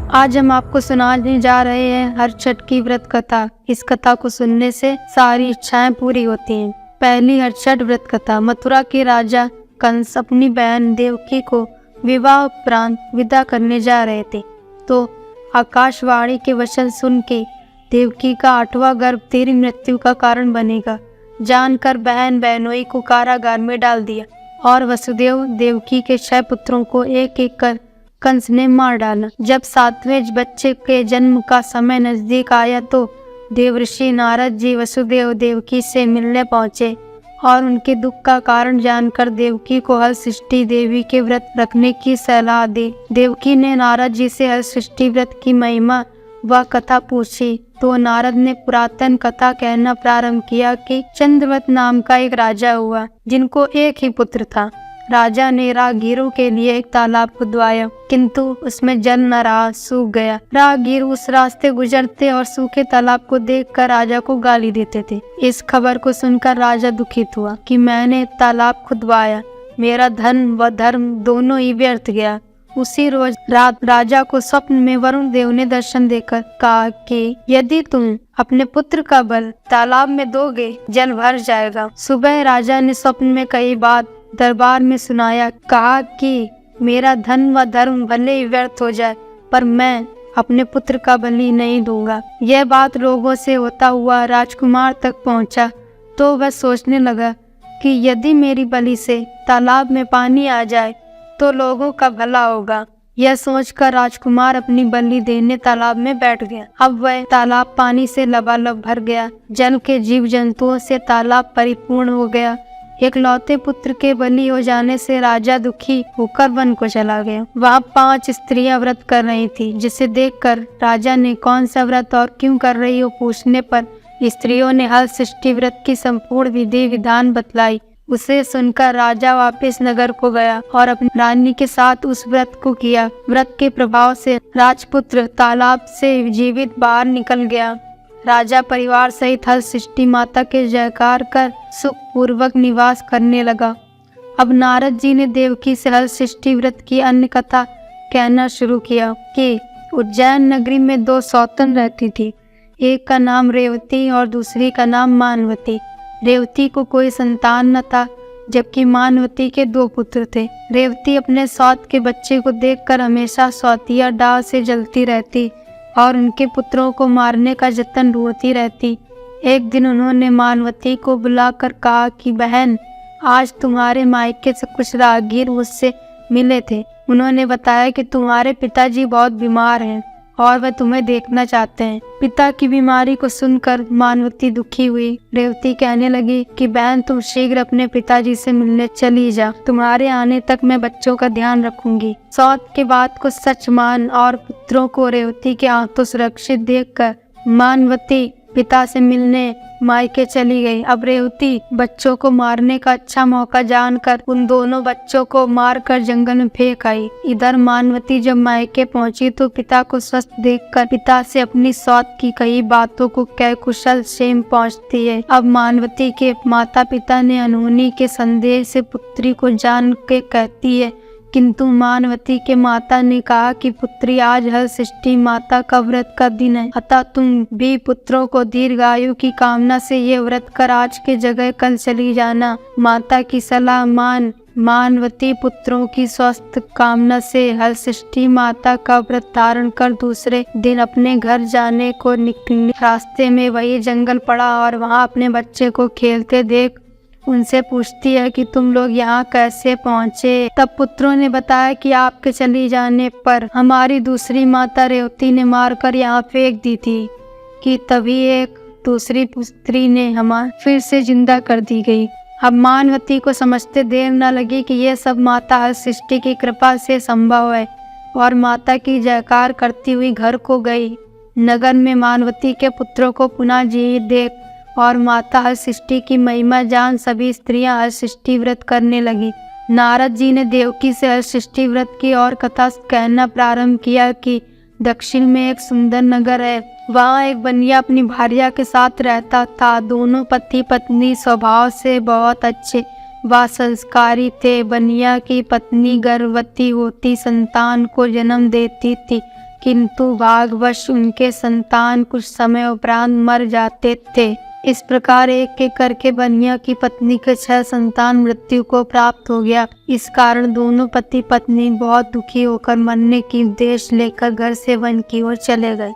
आज हम आपको सुनाने जा रहे हैं हर छठ की व्रत कथा। इस कथा को सुनने से सारी इच्छाएं पूरी होती हैं। पहली हर छठ व्रत कथा। मथुरा के राजा कंस अपनी बहन देवकी को विवाह उपरांत विदा करने जा रहे थे, तो आकाशवाणी के वचन सुन के देवकी का 8वां गर्भ तेरी मृत्यु का कारण बनेगा जानकर बहन बहनोई को कारागार में डाल दिया और वसुदेव देवकी के 6 पुत्रों को एक एक कर कंस ने मार डाला। जब 7वें बच्चे के जन्म का समय नजदीक आया तो देवऋषि नारद जी वसुदेव देवकी से मिलने पहुंचे और उनके दुख का कारण जानकर देवकी को हलषष्ठी देवी के व्रत रखने की सलाह दी। देवकी ने नारद जी से हलषष्ठी व्रत की महिमा व कथा पूछी तो नारद ने पुरातन कथा कहना प्रारंभ किया कि चंद्रवत नाम का एक राजा हुआ जिनको एक ही पुत्र था। राजा ने राहगीरों के लिए एक तालाब खुदवाया, किंतु उसमें जल न रहा, सूख गया। राहगीर उस रास्ते गुजरते और सूखे तालाब को देखकर राजा को गाली देते थे। इस खबर को सुनकर राजा दुखित हुआ कि मैंने तालाब खुदवाया, मेरा धन व धर्म दोनों ही व्यर्थ गया। उसी रोज रात राजा को स्वप्न में वरुण देव ने दर्शन देकर कहा कि यदि तुम अपने पुत्र का बल तालाब में दोगे जल भर जाएगा। सुबह राजा ने स्वप्न में कई बात दरबार में सुनाया, कहा कि मेरा धन व धर्म भले ही व्यर्थ हो जाए पर मैं अपने पुत्र का बलि नहीं दूंगा। यह बात लोगों से होता हुआ राजकुमार तक पहुंचा तो वह सोचने लगा कि यदि मेरी बलि से तालाब में पानी आ जाए तो लोगों का भला होगा। यह सोचकर राजकुमार अपनी बलि देने तालाब में बैठ गया। अब वह तालाब पानी से लबालब भर गया। जल के जीव जंतुओं से तालाब परिपूर्ण हो गया। एकलौते पुत्र के बलि हो जाने से राजा दुखी होकर वन को चला गया। वहाँ 5 स्त्रियां व्रत कर रही थी, जिसे देखकर राजा ने कौन सा व्रत और क्यों कर रही हो पूछने पर स्त्रियों ने हलषष्ठी व्रत की संपूर्ण विधि विधान बतलाई। उसे सुनकर राजा वापस नगर को गया और अपनी रानी के साथ उस व्रत को किया। व्रत के प्रभाव से राजपुत्र तालाब से जीवित बाहर निकल गया। राजा परिवार सहित हलषष्ठी माता के जयकार कर सुख पूर्वक निवास करने लगा। अब नारद जी ने देवकी से हलषष्ठी व्रत की अन्य कथा कहना शुरू किया कि उज्जैन नगरी में 2 सौतन रहती थी। एक का नाम रेवती और दूसरी का नाम मानवती। रेवती को कोई संतान न था, जबकि मानवती के 2 पुत्र थे। रेवती अपने सौत के बच्चे को देखकर हमेशा सौतिया डाह से जलती रहती और उनके पुत्रों को मारने का जतन ढूंढती रहती। एक दिन उन्होंने मानवती को बुलाकर कहा कि बहन, आज तुम्हारे मायके से कुछ राहगीर मुझसे मिले थे। उन्होंने बताया कि तुम्हारे पिताजी बहुत बीमार हैं और वह तुम्हें देखना चाहते हैं। पिता की बीमारी को सुनकर मानवती दुखी हुई। रेवती कहने लगी कि बहन, तुम शीघ्र अपने पिताजी से मिलने चली जा। तुम्हारे आने तक मैं बच्चों का ध्यान रखूंगी। सौत के बात को सच मान और पुत्रों को रेवती के हाथों सुरक्षित देखकर मानवती पिता से मिलने मायके चली गई। अब रेवती बच्चों को मारने का अच्छा मौका जानकर उन दोनों बच्चों को मारकर जंगल में फेंक आई। इधर मानवती जब मायके पहुंची तो पिता को स्वस्थ देखकर पिता से अपनी सौत की कई बातों को कह कुशल क्षेम पहुंचती है। अब मानवती के माता पिता ने अनहोनी के संदेह से पुत्री को जान के कहती है, किंतु मानवती के माता ने कहा कि पुत्री, आज हलषष्ठी माता का व्रत का दिन है, अतः तुम भी पुत्रों को दीर्घायु की कामना से ये व्रत कर आज के जगह कल चली जाना। माता की सलाह मान मानवती पुत्रों की स्वस्थ कामना से हलषष्ठी माता का व्रत धारण कर दूसरे दिन अपने घर जाने को निकली। रास्ते में वही जंगल पड़ा और वहाँ अपने बच्चे को खेलते देख उनसे पूछती है कि तुम लोग यहाँ कैसे पहुँचे। तब पुत्रों ने बताया कि आपके चली जाने पर हमारी दूसरी माता रेवती ने मारकर यहाँ फेंक दी थी कि तभी एक दूसरी पुत्री ने हमार फिर से जिंदा कर दी गई। अब मानवती को समझते देर न लगी कि यह सब माता हलषष्ठी की कृपा से संभव है और माता की जयकार करती हुई घर को गई। नगर में मानवती के पुत्रों को पुनः जीवित देख और माता हलषष्ठी की महिमा जान सभी स्त्रियां हलषष्ठी व्रत करने लगी। नारद जी ने देवकी से हलषष्ठी व्रत की और कथा कहना प्रारंभ किया कि दक्षिण में एक सुंदर नगर है। वहाँ एक बनिया अपनी भार्या के साथ रहता था। दोनों पति पत्नी स्वभाव से बहुत अच्छे व संस्कारी थे। बनिया की पत्नी गर्भवती होती संतान को जन्म देती थी। किंतु भाग्यवश उनके संतान कुछ समय उपरांत मर जाते थे। इस प्रकार एक एक करके बनिया की पत्नी के 6 संतान मृत्यु को प्राप्त हो गया। इस कारण दोनों पति पत्नी बहुत दुखी होकर मरने की उद्देश्य लेकर घर से वन की ओर चले गए।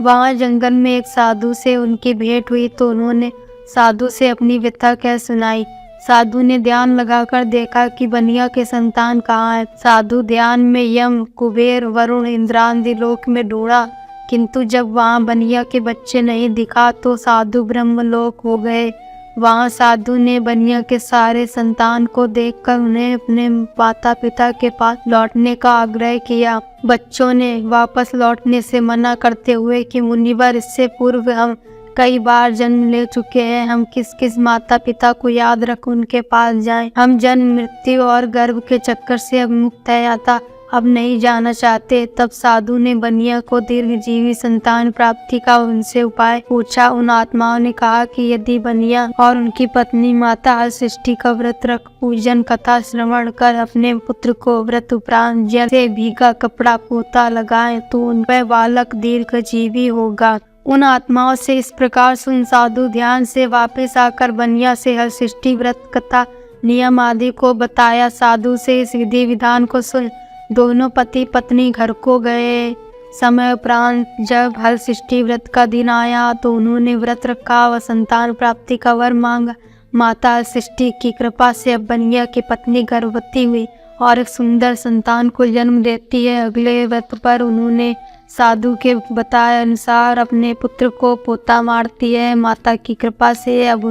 वहाँ जंगल में एक साधु से उनकी भेंट हुई तो उन्होंने साधु से अपनी व्यथा कह सुनाई। साधु ने ध्यान लगाकर देखा कि बनिया के संतान कहाँ है। साधु ध्यान में यम, कुबेर, वरुण, इंद्रादि लोक में ढूंढा, किंतु जब वहाँ बनिया के बच्चे नहीं दिखा तो साधु ब्रह्मलोक हो गए। वहाँ साधु ने बनिया के सारे संतान को देखकर उन्हें अपने माता पिता के पास लौटने का आग्रह किया। बच्चों ने वापस लौटने से मना करते हुए कि मुनिवर, इससे पूर्व हम कई बार जन्म ले चुके हैं, हम किस किस माता पिता को याद रख उनके पास जाएं। हम जन्म, मृत्यु और गर्भ के चक्कर से अब मुक्त है, अतः अब नहीं जाना चाहते। तब साधु ने बनिया को दीर्घजीवी संतान प्राप्ति का उनसे उपाय पूछा। उन आत्माओं ने कहा कि यदि बनिया और उनकी पत्नी माता हरसिष्ठि का व्रत रख पूजन कथा श्रवण कर अपने पुत्र को व्रत उपरांत जल से भीगा कपड़ा पोता लगाए तो उनका बालक दीर्घजीवी होगा। उन आत्माओं से इस प्रकार सुन साधु ध्यान से वापस आकर बनिया से हरसिष्ठि व्रत कथा नियम आदि को बताया। साधु से इस विधि विधान को सुन दोनों पति पत्नी घर को गए। समय उपरांत जब हरसिष्ठि व्रत का दिन आया तो उन्होंने व्रत रखा व संतान प्राप्ति का वर मांगा। माता हरसिष्ठि की कृपा से अब बनिया की पत्नी गर्भवती हुई और एक सुंदर संतान को जन्म देती है। अगले व्रत पर उन्होंने साधु के बताए अनुसार अपने पुत्र को पोता मारती है। माता की कृपा से अब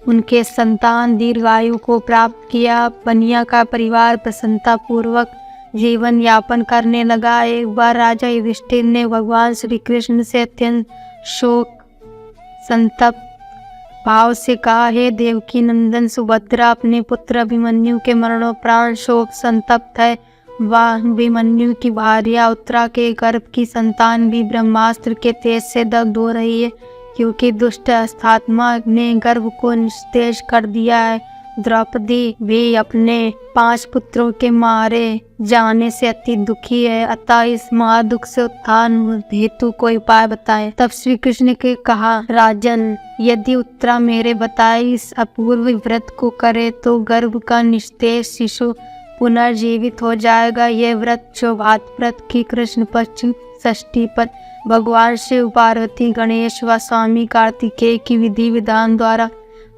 उनके संतान दीर्घायु को प्राप्त किया। बनिया का परिवार प्रसन्नता पूर्वक जीवन यापन करने लगा। एक बार राजा युधिष्ठिर ने भगवान श्री कृष्ण से अत्यंत शोक संतप्त भाव से कहा, हे देवकी नंदन सुभद्रा, अपने पुत्र अभिमन्यु के मरणोपरांत शोक संतप्त है। वह अभिमन्यु की भार्या उत्तरा के गर्भ की संतान भी ब्रह्मास्त्र के तेज से दग्ध हो रही है, क्योंकि दुष्ट अस्थात्मा ने गर्भ को निस्तेज कर दिया है। द्रौपदी भी अपने 5 पुत्रों के मारे जाने से अति दुखी है, अतः इस महादुख से उत्थान हेतु कोई उपाय बताए। तब श्री कृष्ण ने कहा, राजन, यदि उत्तरा मेरे बताए इस अपूर्व व्रत को करे तो गर्भ का निस्तेज शिशु पुनर्जीवित हो जाएगा। यह व्रत चौभात व्रत की कृष्ण पक्ष षष्ठी पर भगवान शिव, पार्वती, गणेश व स्वामी कार्तिकेय की विधि विधान द्वारा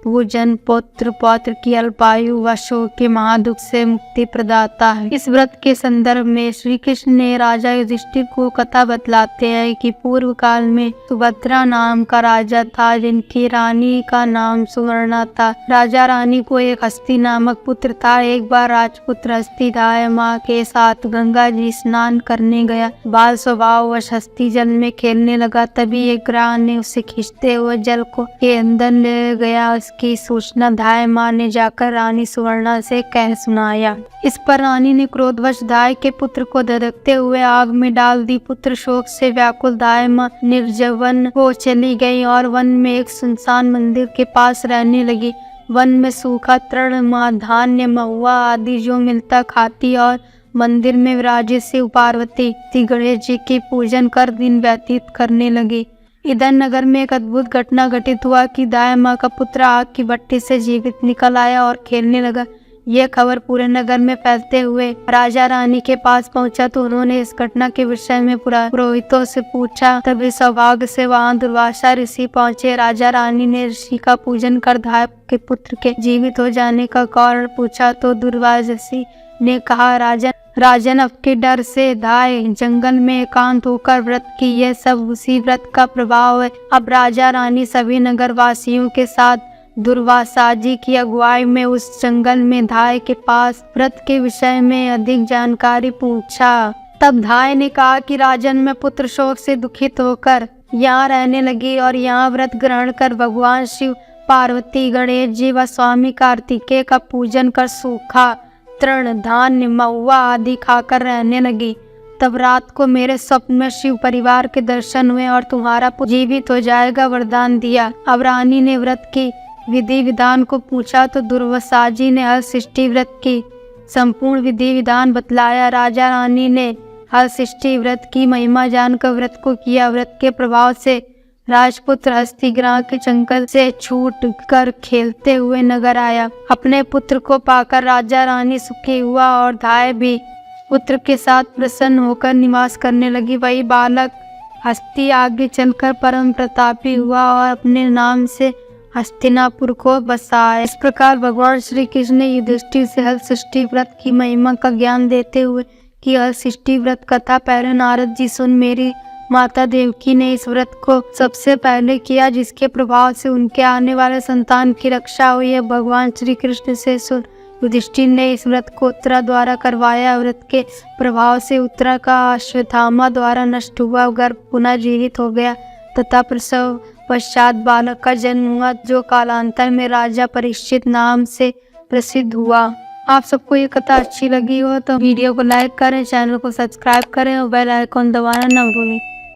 पूजन पुत्र पौत्र की अल्पायु व शोक के महादुख से मुक्ति प्रदाता है। इस व्रत के संदर्भ में श्री कृष्ण ने राजा युधिष्ठिर को कथा बतलाते हैं कि पूर्व काल में सुभद्रा नाम का राजा था, जिनकी रानी का नाम सुवर्णा था। राजा रानी को एक हस्ती नामक पुत्र था। एक बार राजपुत्र हस्ती दाई माँ के साथ गंगा जी स्नान करने गया। बाल स्वभाववश हस्ती जल में खेलने लगा। तभी एक ग्राह ने उसे खींचते हुए जल को के अंदर ले गया। की सूचना दाई माँ ने जाकर रानी सुवर्णा से कह सुनाया। इस पर रानी ने क्रोधवश दाई के पुत्र को धड़कते हुए आग में डाल दी। पुत्र शोक से व्याकुल दाई माँ निर्जवन हो चली गई और वन में एक सुनसान मंदिर के पास रहने लगी। वन में सूखा तृण, धान्य, महुआ आदि जो मिलता खाती और मंदिर में विराजित शिव पार्वती गणेश जी की पूजन कर दिन व्यतीत करने लगी। इधर नगर में एक अद्भुत घटना घटित हुआ कि दाई माँ का पुत्र आग की भट्टी से जीवित निकल आया और खेलने लगा। यह खबर पूरे नगर में फैलते हुए राजा रानी के पास पहुंचा तो उन्होंने इस घटना के विषय में पुरोहितों से पूछा। तभी सौभाग्य से वहां दुर्वासा ऋषि पहुंचे। राजा रानी ने ऋषि का पूजन कर दाई के पुत्र के जीवित हो जाने का कारण पूछा तो दुर्वासा ऋषि ने कहा, राजन अब के डर से दाई जंगल में एकांत होकर व्रत की। यह सब उसी व्रत का प्रभाव है। अब राजा रानी सभी नगर वासियों के साथ दुर्वासा जी की अगुवाई में उस जंगल में दाई के पास व्रत के विषय में अधिक जानकारी पूछा। तब दाई ने कहा कि राजन, मैं पुत्र शोक से दुखित होकर यहाँ रहने लगी और यहाँ व्रत ग्रहण कर भगवान शिव, पार्वती, गणेश जी व स्वामी कार्तिकेय का पूजन कर सूखा तृण, धान्य, महुआ आदि खाकर रहने लगी। तब रात को मेरे स्वप्न में शिव परिवार के दर्शन हुए और तुम्हारा पुत्र जीवित हो जाएगा वरदान दिया। अब रानी ने व्रत की विधि विधान को पूछा तो दुर्वासा जी ने हरसिष्ठि व्रत की संपूर्ण विधि विधान बतलाया। राजा रानी ने हलषष्ठी व्रत की महिमा जानकर व्रत को किया। व्रत के प्रभाव से राजपुत्र हस्तिग्राह के जंगल से छूट कर खेलते हुए नगर आया। अपने पुत्र को पाकर राजा रानी सुखी हुआ और धाय भी पुत्र के साथ प्रसन्न होकर निवास करने लगी। वही बालक हस्ती आगे चलकर परम प्रतापी हुआ और अपने नाम से हस्तिनापुर को बसाया। इस प्रकार भगवान श्री कृष्ण ने युधिष्ठिर से हलषष्ठी व्रत की महिमा का ज्ञान देते हुए कि हलषष्ठी व्रत कथा पहले नारद जी सुन। मेरी माता देवकी ने इस व्रत को सबसे पहले किया, जिसके प्रभाव से उनके आने वाले संतान की रक्षा हुई है। भगवान श्री कृष्ण से सुन युधिष्ठिर ने इस व्रत को उत्तरा द्वारा करवाया। व्रत के प्रभाव से उत्तरा का अश्वत्थामा द्वारा नष्ट हुआ गर्भ पुनः जीवित हो गया तथा प्रसव पश्चात बालक का जन्म हुआ, जो कालांतर में राजा परीक्षित नाम से प्रसिद्ध हुआ। आप सबको ये कथा अच्छी लगी हो तो वीडियो को लाइक करें, चैनल को सब्सक्राइब करें और बेल आइकॉन दबाना न भूलें।